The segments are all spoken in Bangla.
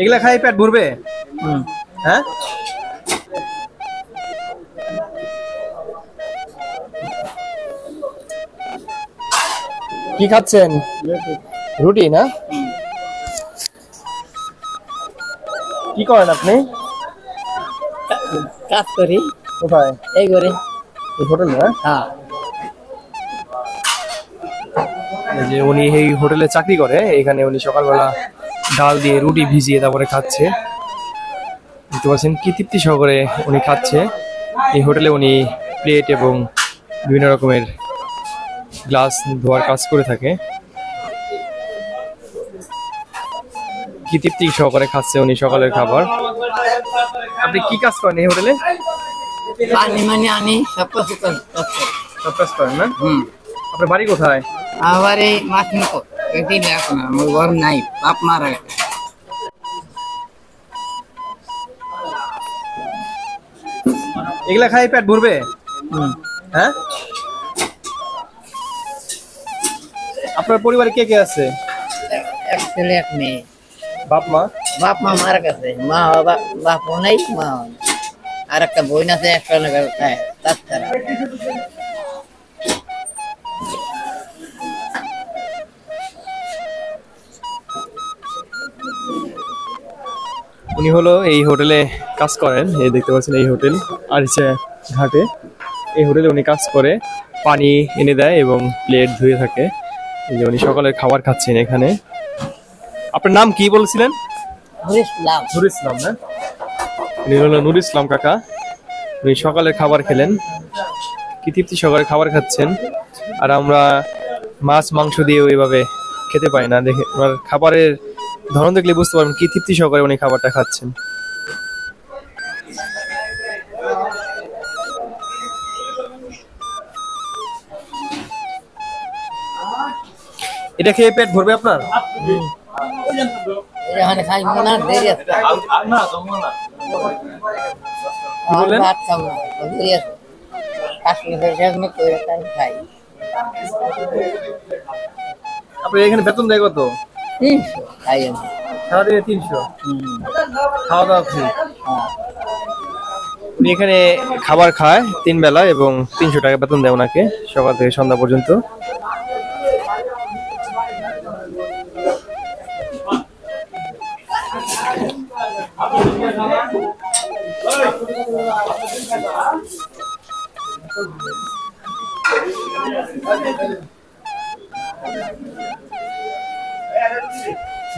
এগুলা খাই পেট ভরবে? হ্যাঁ, কি খাচ্ছেন? রুটি না? কি করেন আপনি? কাজ করি। কোথায়? এই করে এই হোটেলে? হ্যাঁ। যে উনি এই হোটেলে চাকরি করে, এখানে উনি সকালবেলা ডাল দিয়ে রুটি ভিজিয়ে তারপরে খাচ্ছে। বুঝতে পারছেন কি তৃপ্তি সহকারে উনি খাচ্ছে। এই হোটেলে উনি প্লেট এবং বিভিন্ন রকমের গ্লাস ধোয়ার কাজ করে থাকে। কি তৃপ্তি সহকারে খাচ্ছে উনি সকালের খাবার। আপনি কি কাজ করেন এই হোটেলে? পানি মানে আনি সব কিছু সব কাজ করেন না? আপনার বাড়ি কোথায়? আবার এই মাছ নিকো এটি এখন আমার ঘর নাই, বাপ মারা গেছে। এগুলা খাই পেট ভরবে? হ্যাঁ, আপনার পরিবারে কে কে আছে? এক ছেলে এক মেয়ে। বাপ মা? বাপ মা মারা গেছে, মা বাপও নাই, মা আর একটা বোন আছে, একটা তাছাড়া। উনি হলো এই হোটেলে কাজ করেন। এই দেখতে পাচ্ছেন এই হোটেল আরিচা ঘাটে। এই হোটেলে উনি কাজ করে, পানি এনে দেয় এবং প্লেট ধুয়ে থাকে। এই যে উনি সকালের খাবার খাচ্ছেন এখানে। আপনার নাম কি বলছিলেন? নুর ইসলাম না? উনি হলো নুর ইসলাম কাকা। উনি সকালের খাবার খেলেন, কি তৃপ্তি সহকারে খাবার খাচ্ছেন। আর আমরা মাছ মাংস দিয়েও এইভাবে খেতে পাই না। দেখে ওনার খাবারের ধরন দেখলে বুঝতে পারবেন কি তৃপ্তি সহকারে উনি খাবারটা খাচ্ছেন। এটা খেয়ে পেট ভরবে আপনার? খাই না দেরি আছে। আপনার এখানে বেতন দেয় কত? 300 খাই আমি। সারাদিনে 300? খাওয়া দাওয়া ফ্রি? উনি এখানে খাবার খায় 3 বেলা এবং 300 টাকা বেতন দেয় ওনাকে সকাল থেকে সন্ধ্যা পর্যন্ত।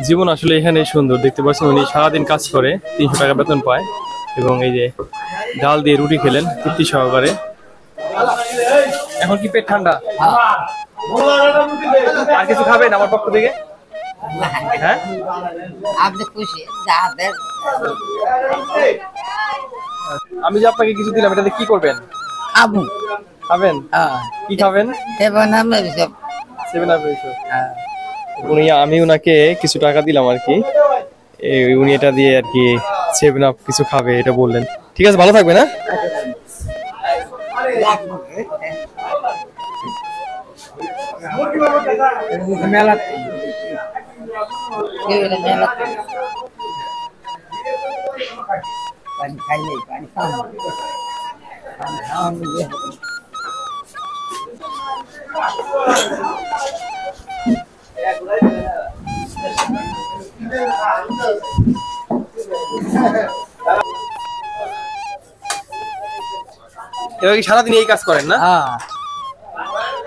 জীবন আসলে এখানে সুন্দর। দেখতে পাচ্ছেন উনি সারাদিন কাজ করে 300 টাকা বেতন পায় এবং এই যে ডাল দিয়ে রুটি খেলেন তৃপ্তি সহকারে। এখন কি পেট ঠান্ডা? আর কিছু খাবেন আমার পক্ষ থেকে? হ্যাঁ, আপনি খুশি? আমি যে আপনাকে কিছু দিলাম এটাতে কি করবেন? আবু খাবেন? কি খাবেন? আমি ওনাকে কিছু টাকা দিলাম আর কি, উনি এটা দিয়ে আর কি 7 আপ কিছু খাবে এটা বললেন। ঠিক আছে, ভালো থাকবে না? মেলা পানি খাই নাই, পানি খাওয়া এবার কি সারাদিন এই কাজ করেন না?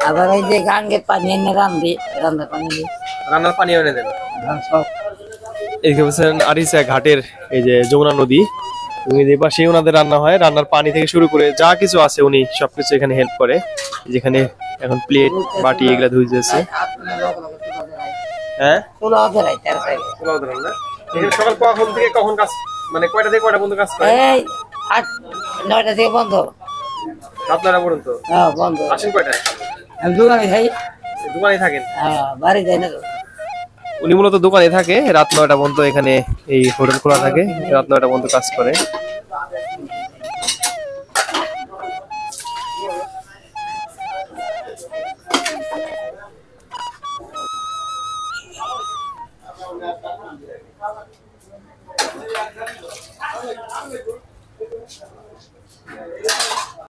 আবার এই যে গাঙ্গে পানি এনে রান্নার পানি দিয়ে রান্নার পানি এনে দেন সব। এই বলছেন আরিচা ঘাটের এই যে যমুনা নদী, এই পাশে ওনাদের রান্না হয়। রান্নার পানি থেকে শুরু করে যা কিছু আছে উনি সবকিছু এখানে হেল্প করে। যেখানে এখন প্লেট বাটি এগুলা ধুয়ে যাচ্ছে। হ্যাঁ, সকাল কখন থেকে কখন কাজ, মানে কয়টা থেকে কয়টা পর্যন্ত কাজ করে? 8-9টা থেকে বন্ধ, রাত 9টা পর্যন্ত। বন্ধ। আসেন কয়টায়? আমি দোকানে খাই। দোকানে থাকেন? বাড়ি যাই না। উনি মূলত দোকানে থাকে, রাত 9টা পর্যন্ত এখানে এই হোটেল খোলা থাকে, রাত 9টা পর্যন্ত কাজ করে।